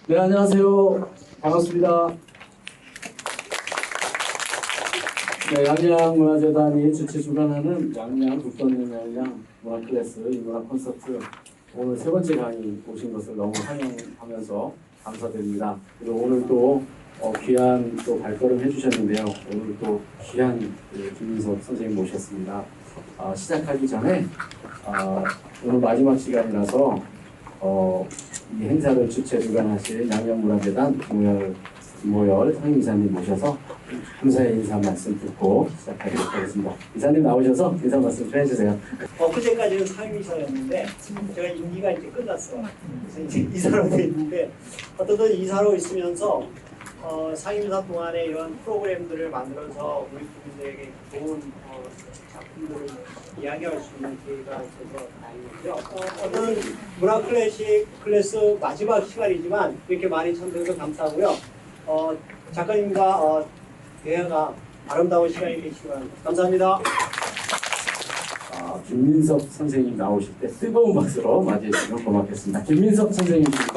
네, 안녕하세요. 반갑습니다. 네, 양양문화재단이 주최 주관하는 양양 국도연양 문화클래스 인문화 콘서트 오늘 세 번째 강의 오신 것을 너무 환영하면서 감사드립니다. 그리고 오늘 또 귀한 또 발걸음 해주셨는데요. 오늘 또 귀한 김민석 선생님 모셨습니다. 시작하기 전에 오늘 마지막 시간이라서 이 행사를 주최 주관하실 양양문화재단 김모열 상임이사님 모셔서 감사의 인사 말씀 듣고 시작하도록 하겠습니다. 이사님 나오셔서 인사 말씀 좀 해주세요. 그때까지는 상임이사였는데 제가 임기가 이제 끝났어요. 그래서 이제 이사로 돼 있는데 어쨌든 이사로 있으면서 상임이사 동안에 이런 프로그램들을 만들어서 우리 국민들에게 좋은 작품들을 이야기할 수 있는 기회가 있어서 다행이고요. 어떤 문화 클래스 마지막 시간이지만 이렇게 많이 참석해서 감사하고요. 작가님과 대화가 아름다운 시간이 되시기 바랍니다. 감사합니다. 김민석 선생님 나오실 때 뜨거운 박수로 맞이해주시면 고맙겠습니다. 김민석 선생님입니다.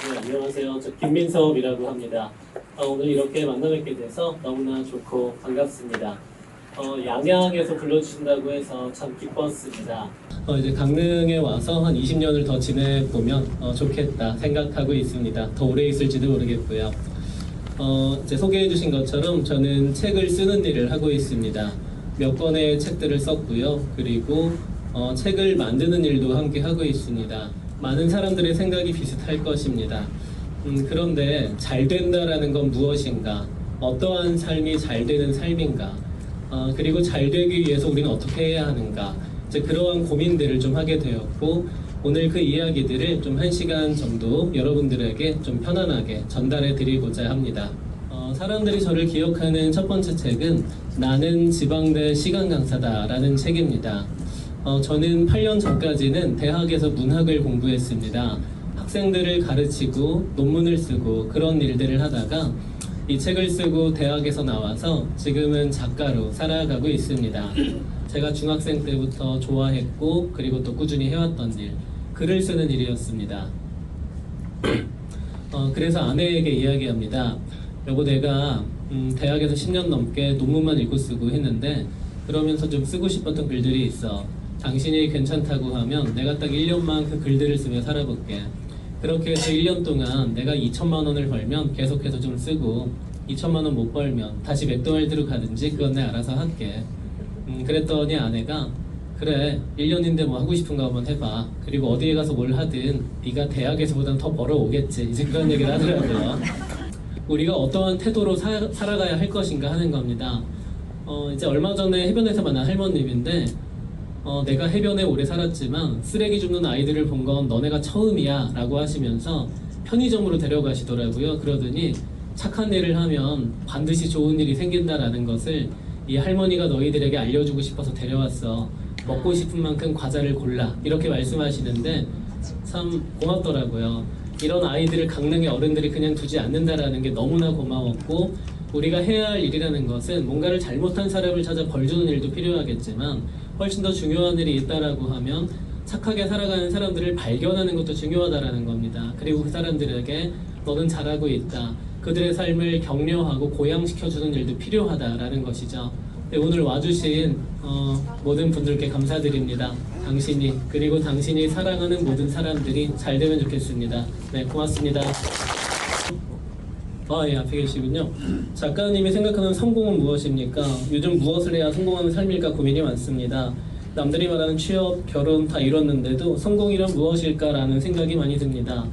네, 안녕하세요. 저 김민섭이라고 합니다. 오늘 이렇게 만나뵙게 돼서 너무나 좋고 반갑습니다. 양양에서 불러주신다고 해서 참 기뻤습니다. 이제 강릉에 와서 한 20년을 더 지내보면 좋겠다 생각하고 있습니다. 더 오래 있을지도 모르겠고요. 이제 소개해 주신 것처럼 저는 책을 쓰는 일을 하고 있습니다. 몇 권의 책들을 썼고요. 그리고 책을 만드는 일도 함께 하고 있습니다. 많은 사람들의 생각이 비슷할 것입니다. 그런데 잘 된다라는 건 무엇인가? 어떠한 삶이 잘 되는 삶인가? 그리고 잘 되기 위해서 우리는 어떻게 해야 하는가? 이제 그러한 고민들을 좀 하게 되었고 오늘 그 이야기들을 좀 1시간 정도 여러분들에게 좀 편안하게 전달해 드리고자 합니다. 사람들이 저를 기억하는 첫 번째 책은 나는 지방대 시간 강사다 라는 책입니다. 저는 8년 전까지는 대학에서 문학을 공부했습니다. 학생들을 가르치고 논문을 쓰고 그런 일들을 하다가 이 책을 쓰고 대학에서 나와서 지금은 작가로 살아가고 있습니다. 제가 중학생 때부터 좋아했고 그리고 또 꾸준히 해왔던 일, 글을 쓰는 일이었습니다. 그래서 아내에게 이야기합니다. 여보, 내가 대학에서 10년 넘게 논문만 읽고 쓰고 했는데 그러면서 좀 쓰고 싶었던 글들이 있어. 당신이 괜찮다고 하면 내가 딱 1년만 그 글들을 쓰며 살아볼게. 그렇게 해서 1년 동안 내가 2천만 원을 벌면 계속해서 좀 쓰고 2천만 원 못 벌면 다시 맥도날드로 가든지 그건 내가 알아서 할게. 그랬더니 아내가 그래 1년인데 뭐 하고 싶은 거 한번 해봐. 그리고 어디에 가서 뭘 하든 네가 대학에서보단 더 벌어오겠지. 이제 그런 얘기를 하더라고요. 우리가 어떠한 태도로 살아가야 할 것인가 하는 겁니다. 이제 얼마 전에 해변에서 만난 할머님인데 내가 해변에 오래 살았지만 쓰레기 줍는 아이들을 본 건 너네가 처음이야 라고 하시면서 편의점으로 데려가시더라고요. 그러더니 착한 일을 하면 반드시 좋은 일이 생긴다라는 것을 이 할머니가 너희들에게 알려주고 싶어서 데려왔어. 먹고 싶은 만큼 과자를 골라. 이렇게 말씀하시는데 참 고맙더라고요. 이런 아이들을 강릉의 어른들이 그냥 두지 않는다라는 게 너무나 고마웠고 우리가 해야 할 일이라는 것은 뭔가를 잘못한 사람을 찾아 벌 주는 일도 필요하겠지만 훨씬 더 중요한 일이 있다라고 하면 착하게 살아가는 사람들을 발견하는 것도 중요하다라는 겁니다. 그리고 그 사람들에게 너는 잘하고 있다. 그들의 삶을 격려하고 고양시켜주는 일도 필요하다라는 것이죠. 네, 오늘 와주신 모든 분들께 감사드립니다. 그리고 당신이 사랑하는 모든 사람들이 잘 되면 좋겠습니다. 네, 고맙습니다. 예, 앞에 계시군요. 작가님이 생각하는 성공은 무엇입니까? 요즘 무엇을 해야 성공하는 삶일까 고민이 많습니다. 남들이 말하는 취업, 결혼 다 이뤘는데도 성공이란 무엇일까라는 생각이 많이 듭니다.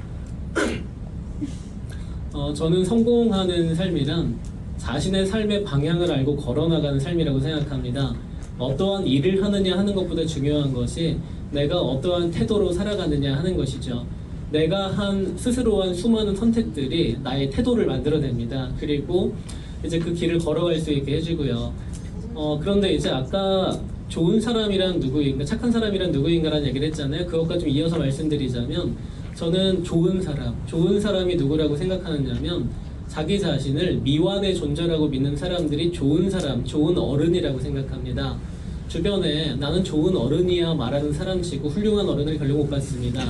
저는 성공하는 삶이란 자신의 삶의 방향을 알고 걸어나가는 삶이라고 생각합니다. 어떠한 일을 하느냐 하는 것보다 중요한 것이 내가 어떠한 태도로 살아가느냐 하는 것이죠. 내가 스스로 한 수많은 선택들이 나의 태도를 만들어냅니다. 그리고 이제 그 길을 걸어갈 수 있게 해주고요. 그런데 이제 아까 좋은 사람이란 누구인가, 착한 사람이란 누구인가라는 얘기를 했잖아요. 그것과 좀 이어서 말씀드리자면 저는 좋은 사람이 누구라고 생각하느냐면 자기 자신을 미완의 존재라고 믿는 사람들이 좋은 사람, 좋은 어른이라고 생각합니다. 주변에 나는 좋은 어른이야 말하는 사람치고 훌륭한 어른을 별로 못 봤습니다.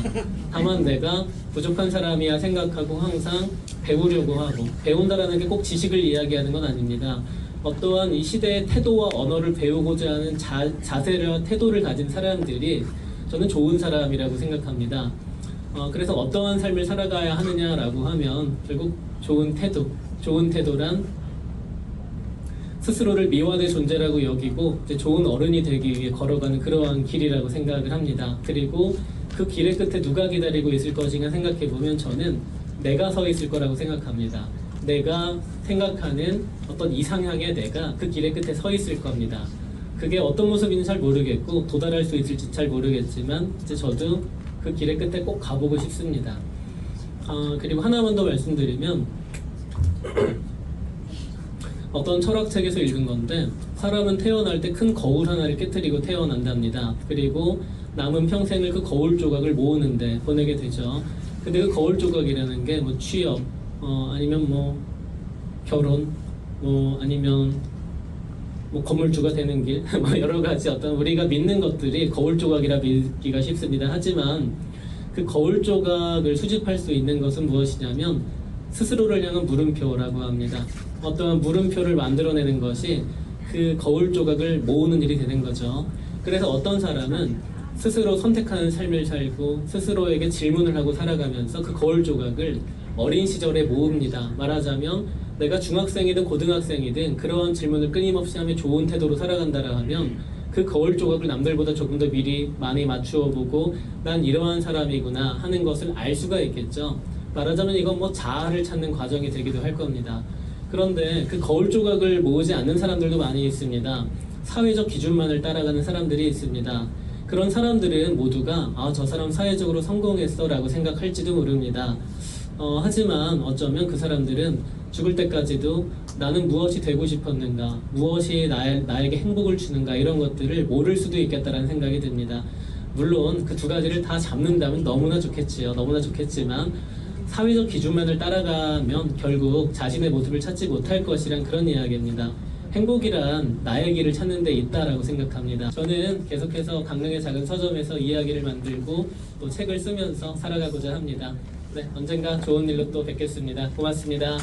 다만 내가 부족한 사람이야 생각하고 항상 배우려고 하고, 배운다라는 게 꼭 지식을 이야기하는 건 아닙니다. 어떠한 이 시대의 태도와 언어를 배우고자 하는 자세와 태도를 가진 사람들이 저는 좋은 사람이라고 생각합니다. 그래서 어떠한 삶을 살아가야 하느냐라고 하면 결국 좋은 태도란 스스로를 미완의 존재라고 여기고 이제 좋은 어른이 되기 위해 걸어가는 그러한 길이라고 생각을 합니다. 그리고 그 길의 끝에 누가 기다리고 있을 것인가 생각해보면 저는 내가 서 있을 거라고 생각합니다. 내가 생각하는 어떤 이상향의 내가 그 길의 끝에 서 있을 겁니다. 그게 어떤 모습인지 잘 모르겠고 도달할 수 있을지 잘 모르겠지만 이제 저도 그 길의 끝에 꼭 가보고 싶습니다. 그리고 하나만 더 말씀드리면 어떤 철학책에서 읽은 건데 사람은 태어날 때 큰 거울 하나를 깨뜨리고 태어난답니다. 그리고 남은 평생을 그 거울 조각을 모으는데 보내게 되죠. 근데 그 거울 조각이라는 게 뭐 취업, 아니면 뭐 결혼, 아니면 뭐 건물주가 되는 길, 뭐 여러 가지 어떤 우리가 믿는 것들이 거울 조각이라 믿기가 쉽습니다. 하지만 그 거울 조각을 수집할 수 있는 것은 무엇이냐면 스스로를 향한 물음표라고 합니다. 어떠한 물음표를 만들어내는 것이 그 거울 조각을 모으는 일이 되는 거죠. 그래서 어떤 사람은 스스로 선택하는 삶을 살고 스스로에게 질문을 하고 살아가면서 그 거울 조각을 어린 시절에 모읍니다. 말하자면 내가 중학생이든 고등학생이든 그러한 질문을 끊임없이 하며 좋은 태도로 살아간다라 하면 그 거울 조각을 남들보다 조금 더 미리 많이 맞추어 보고 난 이러한 사람이구나 하는 것을 알 수가 있겠죠. 말하자면 이건 뭐 자아를 찾는 과정이 되기도 할 겁니다. 그런데 그 거울 조각을 모으지 않는 사람들도 많이 있습니다. 사회적 기준만을 따라가는 사람들이 있습니다. 그런 사람들은 모두가 저 사람 사회적으로 성공했어 라고 생각할지도 모릅니다. 하지만 어쩌면 그 사람들은 죽을 때까지도 나는 무엇이 되고 싶었는가, 무엇이 나에게 행복을 주는가 이런 것들을 모를 수도 있겠다라는 생각이 듭니다. 물론 그 두 가지를 다 잡는다면 너무나 좋겠지요. 너무나 좋겠지만 사회적 기준만을 따라가면 결국 자신의 모습을 찾지 못할 것이란 그런 이야기입니다. 행복이란 나의 길을 찾는 데 있다라고 생각합니다. 저는 계속해서 강릉의 작은 서점에서 이야기를 만들고 또 책을 쓰면서 살아가고자 합니다. 네, 언젠가 좋은 일로 또 뵙겠습니다. 고맙습니다.